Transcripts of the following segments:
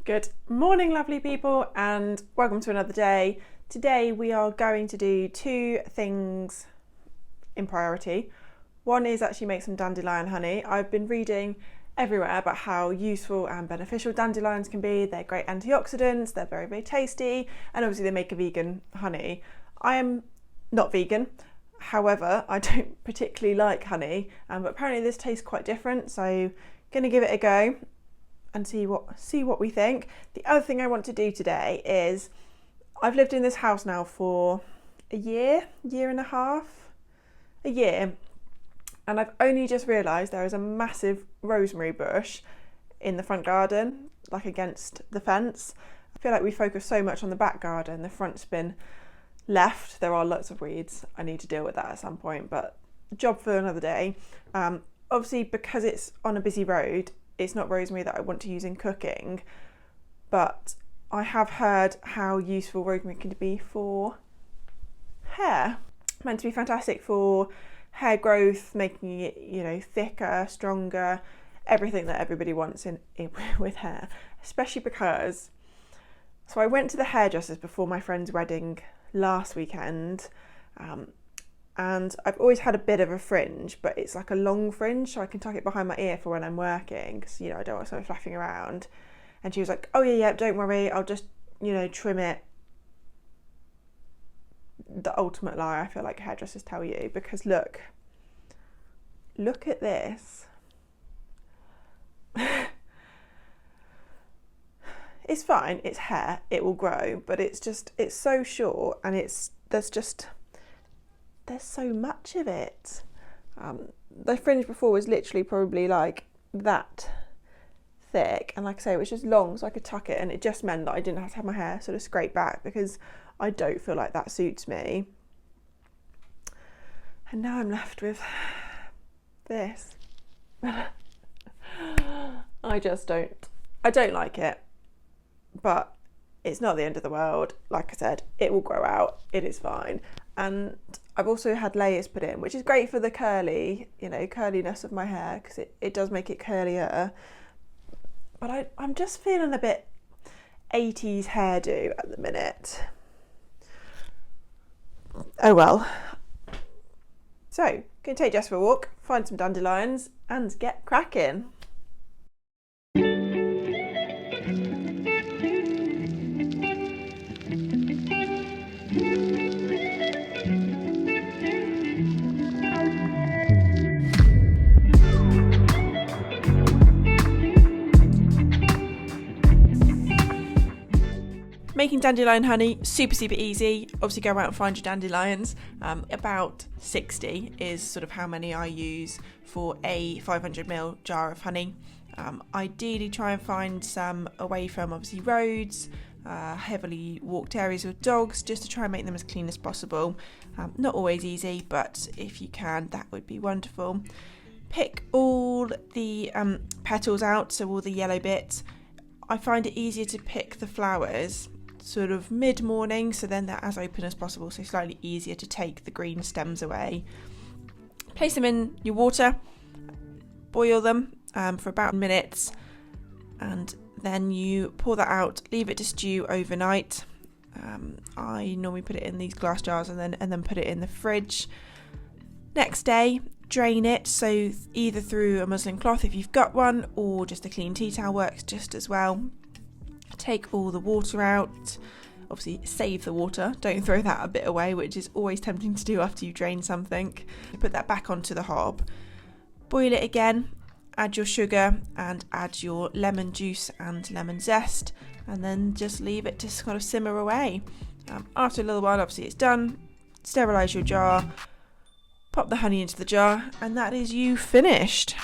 Good morning, lovely people, and welcome to another day. Today we are going to do two things in priority. One is actually make some dandelion honey. I've been reading everywhere about how useful and beneficial dandelions can be. They're great antioxidants, they're very, very tasty, and obviously they make a vegan honey. I am not vegan, however, I don't particularly like honey, but apparently this tastes quite different, so gonna give it a go and see what we think. The other thing I want to do today is, I've lived in this house now for a year and a half, and I've only just realised there is a massive rosemary bush in the front garden, like against the fence. I feel like we focus so much on the back garden, the front's been left. There are lots of weeds, I need to deal with that at some point, but job for another day. Obviously because it's on a busy road, it's not rosemary that I want to use in cooking, but I have heard how useful rosemary can be for hair. Meant to be fantastic for hair growth, making it, thicker, stronger, everything that everybody wants in with hair, especially because, so I went to the hairdressers before my friend's wedding last weekend, and I've always had a bit of a fringe, but it's like a long fringe, so I can tuck it behind my ear for when I'm working, because I don't want something flapping around. And she was like, oh yeah, don't worry, I'll just trim it. The ultimate lie, I feel like hairdressers tell you, because look at this. It's fine, it's hair, it will grow, but it's so short, and there's so much of it. The fringe before was literally probably like that thick, and like I say, it was just long, so I could tuck it, and it just meant that I didn't have to have my hair sort of scraped back, because I don't feel like that suits me. And now I'm left with this. I don't like it, but it's not the end of the world. Like I said, it will grow out, it is fine. And I've also had layers put in, which is great for the curliness of my hair, because it does make it curlier. But I'm just feeling a bit 80s hairdo at the minute. Oh well. So, gonna take Jess for a walk, find some dandelions, and get cracking. Making dandelion honey, super easy. Obviously go out and find your dandelions. About 60 is sort of how many I use for a 500ml jar of honey. Ideally try and find some away from obviously roads, heavily walked areas with dogs, just to try and make them as clean as possible. Not always easy, but if you can, that would be wonderful. Pick all the petals out, so all the yellow bits. I find it easier to pick the flowers sort of mid-morning, so then they're as open as possible, so slightly easier to take the green stems away. Place them in your water, boil them for about minutes, and then you pour that out, leave it to stew overnight. I normally put it in these glass jars and then put it in the fridge. Next day, drain it, so either through a muslin cloth if you've got one, or just a clean tea towel works just as well. Take all the water out, obviously save the water, don't throw that a bit away, which is always tempting to do after you drain something. Put that back onto the hob, boil it again, add your sugar and add your lemon juice and lemon zest, and then just leave it to kind of simmer away. After a little while, obviously it's done. Sterilise your jar, pop the honey into the jar, and that is you finished.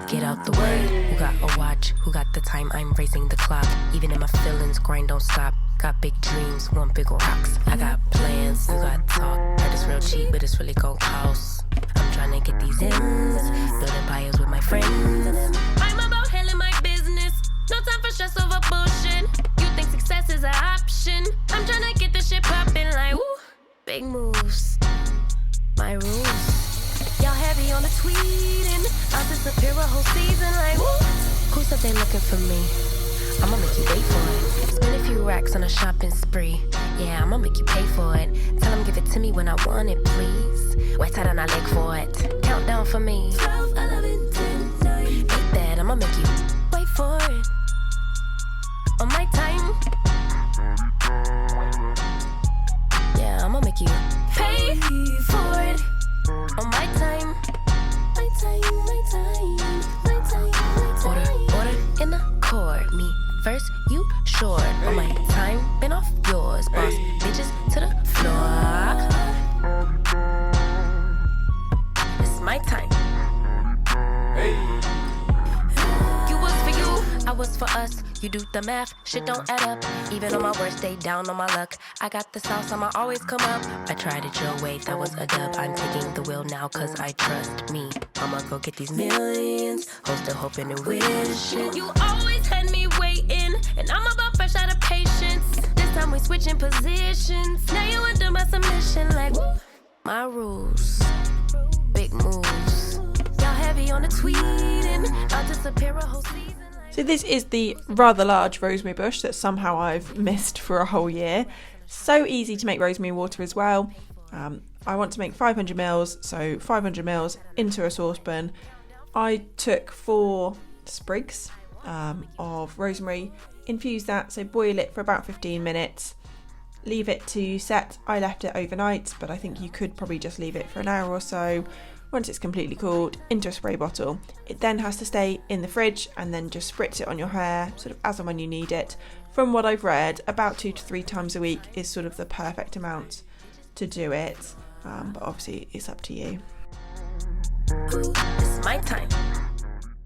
Get out the way, who got a watch, who got the time, I'm raising the clock. Even in my feelings, grind don't stop. Got big dreams, want bigger rocks. I got plans, you got talk. Heard it's real cheap, but it's really gon' cost. I'm trying to get these ends, building empires with my friends. I'm about handling my business, no time for stress over bullshit. You think success is an option? I'm trying to get this shit poppin' like, woo, big moves. my rules. Y'all heavy on the tweeting. I'll disappear a whole season like woo. Who said they looking for me? I'ma make you wait for it. Spend a few racks on a shopping spree. Yeah, I'ma make you pay for it. Tell them give it to me when I want it, please. Wait till I leg for it. Countdown for me. 12, 11, 10, 9. Ain't that I'ma make you wait for it. On my time. Yeah, I'ma make you pay for it. On my time. My time, my time, my time, my time. Order in the court, me first, you short. On my time, been off yours, boss. Bitches to the floor. It's my time. You was for you, I was for us. You do the math, shit don't add up. Even on my worst day, down on my luck. I got the sauce, I'ma always come up. I tried it your way, that was a dub. I'm taking the wheel now, cause I trust me. I'ma go get these millions. Hope still hoping and wishing. You always had me waiting, and I'm about fresh out of patience. This time we switching positions. Now you under my submission, like woo. My rules, big moves. Y'all heavy on the tweeting. I'll disappear a whole season. So this is the rather large rosemary bush that somehow I've missed for a whole year. So easy to make rosemary water as well. I want to make 500 mils, so 500 mils into a saucepan. I took 4 sprigs of rosemary, infuse that, so boil it for about 15 minutes. Leave it to set. I left it overnight, but I think you could probably just leave it for an hour or so. Once it's completely cooled, into a spray bottle. It then has to stay in the fridge and then just spritz it on your hair, sort of as and when you need it. From what I've read, about 2 to 3 times a week is sort of the perfect amount to do it, but obviously it's up to you. It's my time.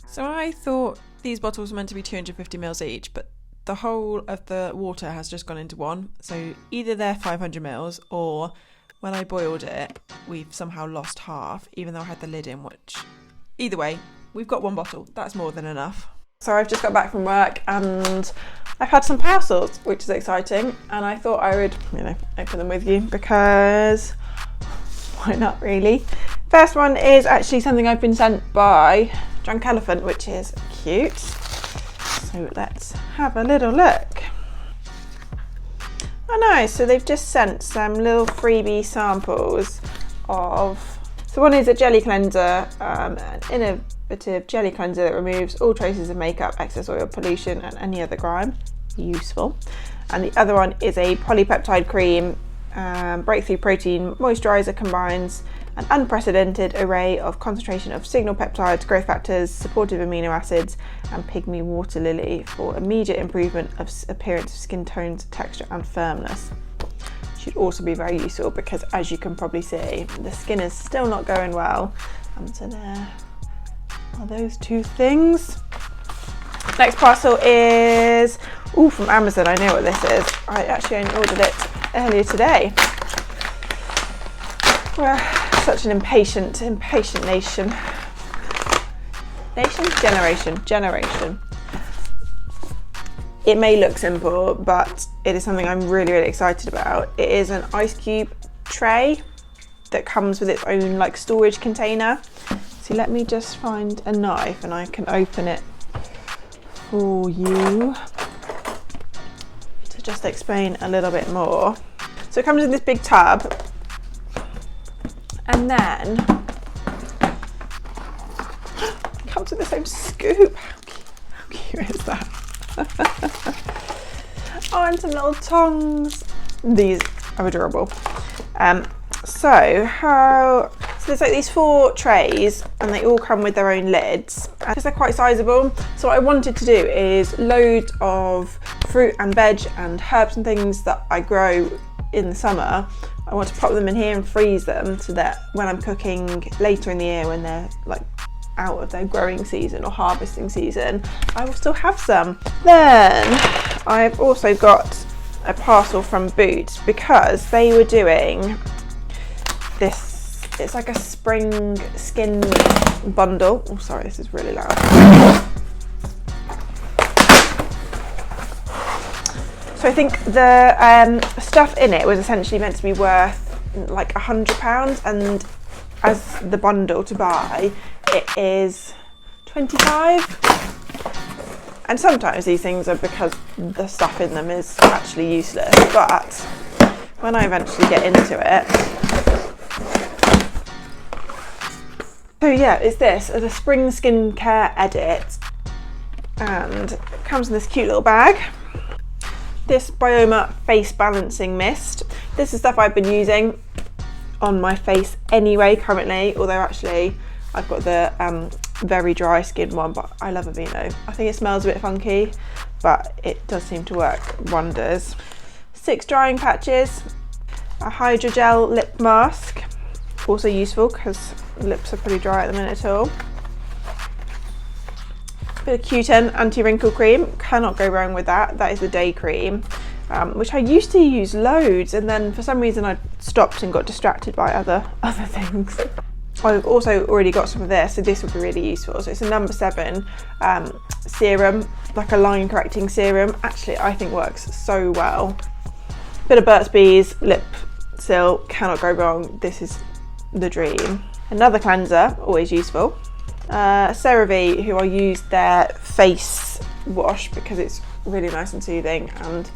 So I thought these bottles were meant to be 250 mils each, but the whole of the water has just gone into one. So either they're 500 mils or when I boiled it, we've somehow lost half, even though I had the lid in, which either way, we've got 1 bottle. That's more than enough. So I've just got back from work and I've had some parcels, which is exciting. And I thought I would, open them with you because why not really? First one is actually something I've been sent by Drunk Elephant, which is cute. So let's have a little look. Oh nice, so they've just sent some little freebie samples of, so one is a jelly cleanser, an innovative jelly cleanser that removes all traces of makeup, excess oil, pollution and any other grime. Useful. And the other one is a polypeptide cream, breakthrough protein moisturiser, combines an unprecedented array of concentration of signal peptides, growth factors, supportive amino acids and pygmy water lily for immediate improvement of appearance of skin tones, texture and firmness. Should also be very useful because, as you can probably see, the skin is still not going well, and so there are those 2 things. Next parcel is from Amazon. I know what this is. I actually only ordered it earlier today. We're such an impatient nation. Generation. It may look simple, but it is something I'm really, really excited about. It is an ice cube tray that comes with its own storage container. So let me just find a knife and I can open it for you to just explain a little bit more. So it comes in this big tub. And then it comes with its own scoop. How cute is that? Oh, and some little tongs. These are adorable. So there's these 4 trays and they all come with their own lids because they're quite sizable. So what I wanted to do is loads of fruit and veg and herbs and things that I grow in the summer. I want to pop them in here and freeze them so that when I'm cooking later in the year, when they're out of their growing season or harvesting season, I will still have some. Then I've also got a parcel from Boots because they were doing this, it's like a spring skin bundle. Oh sorry, this is really loud. So I think the stuff in it was essentially meant to be worth £100, and as the bundle to buy, it is £25. And sometimes these things are because the stuff in them is actually useless, but when I eventually get into it. So yeah, it's this, it's a spring skincare edit, and it comes in this cute little bag. This Bioma face balancing mist. This is stuff I've been using on my face anyway currently, although actually I've got the very dry skin one, but I love Aveeno. I think it smells a bit funky, but it does seem to work wonders. 6 drying patches, a hydrogel lip mask, also useful because lips are pretty dry at the minute all. Bit of Q10 anti-wrinkle cream, cannot go wrong with that. That is the day cream, which I used to use loads, and then for some reason I stopped and got distracted by other things. I've also already got some of this, so this would be really useful. So it's a number 7 serum, like a line correcting serum. Actually, I think works so well. Bit of Burt's Bees lip seal, cannot go wrong. This is the dream. Another cleanser, always useful. CeraVe, who I use their face wash because it's really nice and soothing and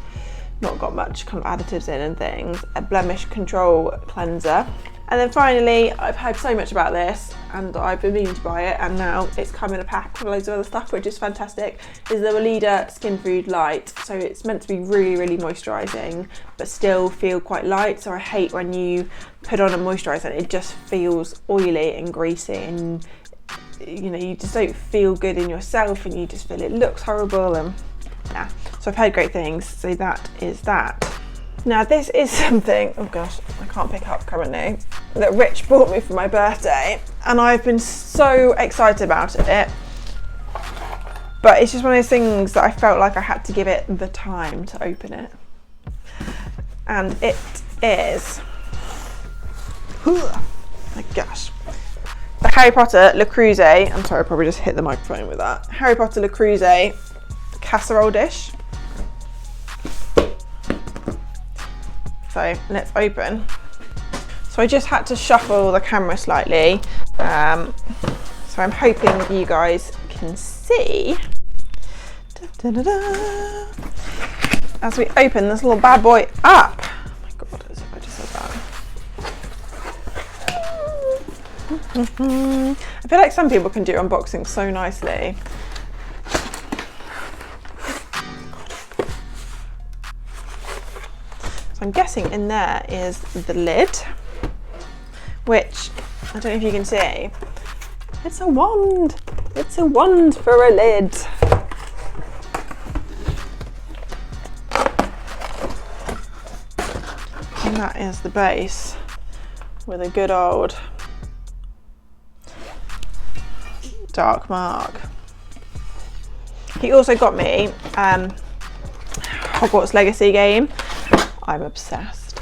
not got much kind of additives in and things. A blemish control cleanser. And then finally, I've heard so much about this and I've been meaning to buy it, and now it's come in a pack with loads of other stuff, which is fantastic, is the Weleda Skin Food Light. So it's meant to be really, really moisturising, but still feel quite light. So I hate when you put on a moisturiser and it just feels oily and greasy, and you know, you just don't feel good in yourself and you just feel it looks horrible, and yeah. So I've heard great things, so that is that. Now this is something, oh gosh, I can't pick up currently, that Rich bought me for my birthday, and I've been so excited about it, but it's just one of those things that I felt like I had to give it the time to open it. And it is, oh my gosh, the Harry Potter Le Creuset, I'm sorry I probably just hit the microphone with that, Harry Potter Le Creuset casserole dish. So let's open. So I just had to shuffle the camera slightly, so I'm hoping you guys can see. Da, da, da, da. As we open this little bad boy up. Oh my god, as if I just said that. I feel like some people can do unboxing so nicely. So I'm guessing in there is the lid, which I don't know if you can see. It's a wand. It's a wand for a lid. And that is the base with a good old dark mark. He also got me Hogwarts Legacy game. I'm obsessed.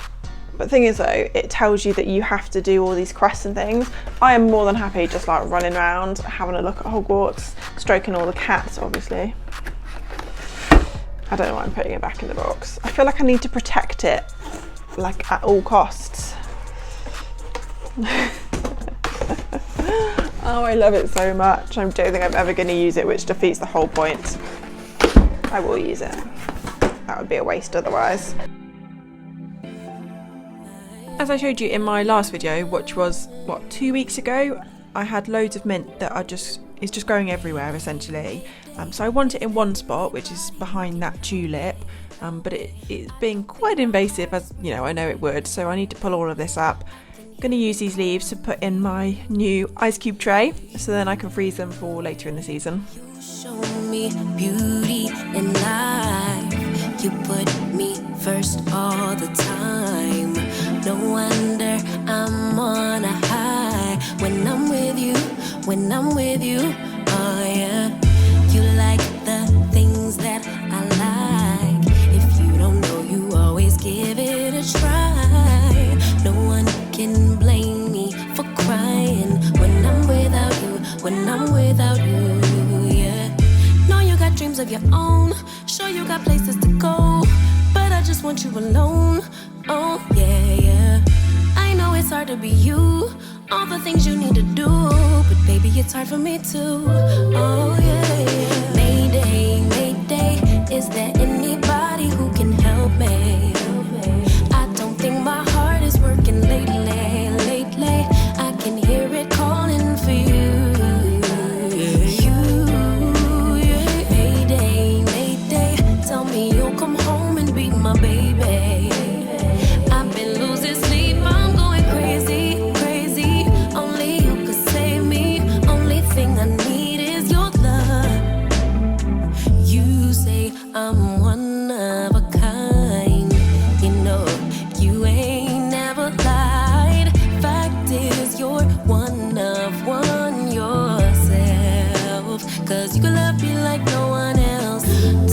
But the thing is though, it tells you that you have to do all these quests and things. I am more than happy just like running around, having a look at Hogwarts, stroking all the cats obviously. I don't know why I'm putting it back in the box. I feel like I need to protect it, like at all costs. Oh, I love it so much. I don't think I'm ever going to use it, which defeats the whole point. I will use it. That would be a waste otherwise. As I showed you in my last video, which was, what, 2 weeks ago, I had loads of mint that is just growing everywhere essentially. So I want it in one spot, which is behind that tulip, but it's being quite invasive, as you know, I know it would, so I need to pull all of this up. I'm going to use these leaves to put in my new ice cube tray, so then I can freeze them for later in the season. Show me beauty in life. You put me first all the time. No wonder I'm on a high when I'm with you, when I'm with you. Oh yeah, you like the things that I like. If you don't know, you always give it a try. No one can blame me for crying when I'm without you, when I'm without you, yeah. Know you got dreams of your own, sure you got places to go, but I just want you alone. Oh yeah, yeah. I know it's hard to be you all the things you need to do, but baby, it's hard for me too. Oh yeah, yeah. Mayday, mayday, is there anybody who can help me? I don't think my heart is working lately, lately. I can hear it calling for you. Mayday, mayday, tell me you'll come home and be my baby. I've been losing sleep, I'm going crazy, crazy. Only you could save me. Only thing I need is your love. You say I'm one of a kind. You know, you ain't never lied. Fact is, you're one of one yourself. Cause you can love me like no one else.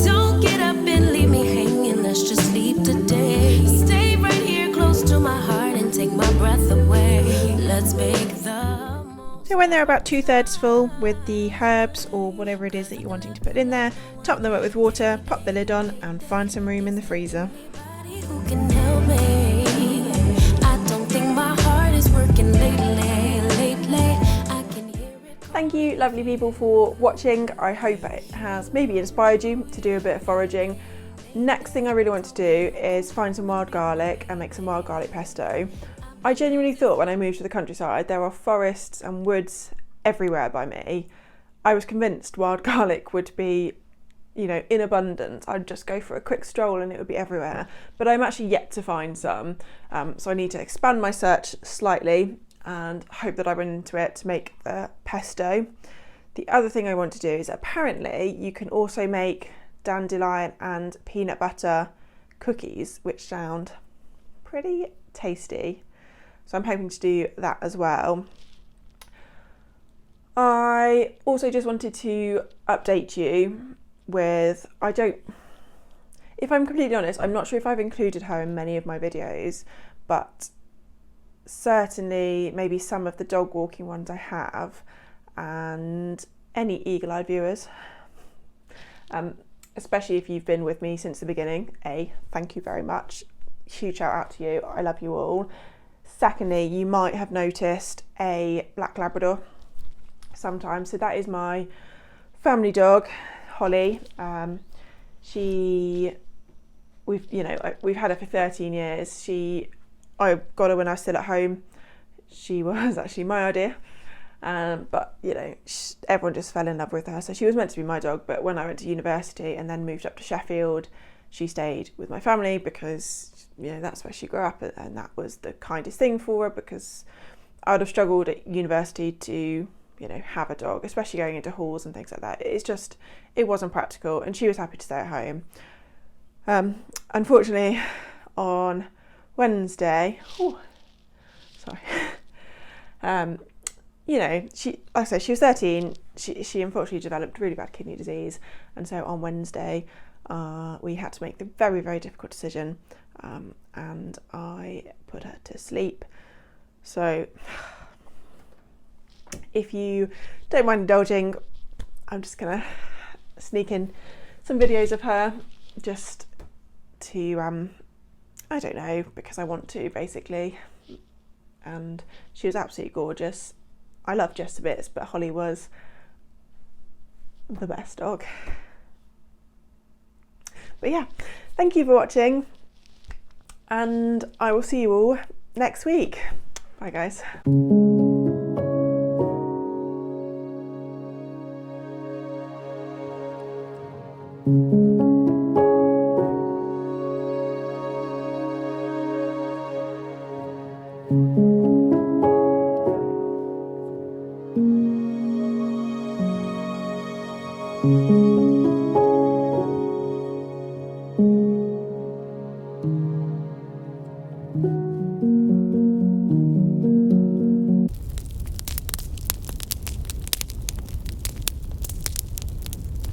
Don't get up and leave me hanging, let's just sleep today. Stay right here close to my heart and take my breath away. Let's make the most. So when they're about 2/3 full with the herbs or whatever it is that you're wanting to put in there, top them up with water, pop the lid on and find some room in the freezer. Who can help me? I don't think my heart is working lately, lately. I can hear it. Thank you, lovely people, for watching. I hope it has maybe inspired you to do a bit of foraging. Next thing I really want to do is find some wild garlic and make some wild garlic pesto. I genuinely thought when I moved to the countryside there are forests and woods everywhere by me. I was convinced wild garlic would be, you know, in abundance. I'd just go for a quick stroll and it would be everywhere. But I'm actually yet to find some. So I need to expand my search slightly and hope that I run into it to make the pesto. The other thing I want to do is apparently you can also make dandelion and peanut butter cookies, which sound pretty tasty. So I'm hoping to do that as well. I also just wanted to update you with, if I'm completely honest, I'm not sure if I've included her in many of my videos, but certainly maybe some of the dog walking ones I have, and any eagle-eyed viewers, especially if you've been with me since the beginning. Thank you very much. Huge shout out to you. I love you all. Secondly, you might have noticed a black Labrador sometimes. So that is my family dog, Holly. We've had her for 13 years. I got her when I was still at home. She was actually my idea. But you know, everyone just fell in love with her. So she was meant to be my dog, but when I went to university and then moved up to Sheffield, she stayed with my family because, you know, that's where she grew up, and that was the kindest thing for her, because I would have struggled at university to, you know, have a dog, especially going into halls and things like that. It wasn't practical, and she was happy to stay at home. Unfortunately, on Wednesday, you know, she was 13. She unfortunately developed really bad kidney disease, and so on Wednesday we had to make the very, very difficult decision, and I put her to sleep. So if you don't mind indulging, I'm just gonna sneak in some videos of her just to I don't know, because I want to, basically. And she was absolutely gorgeous. I love Jess to bits, but Holly was the best dog. But yeah, thank you for watching, and I will see you all next week. Bye guys.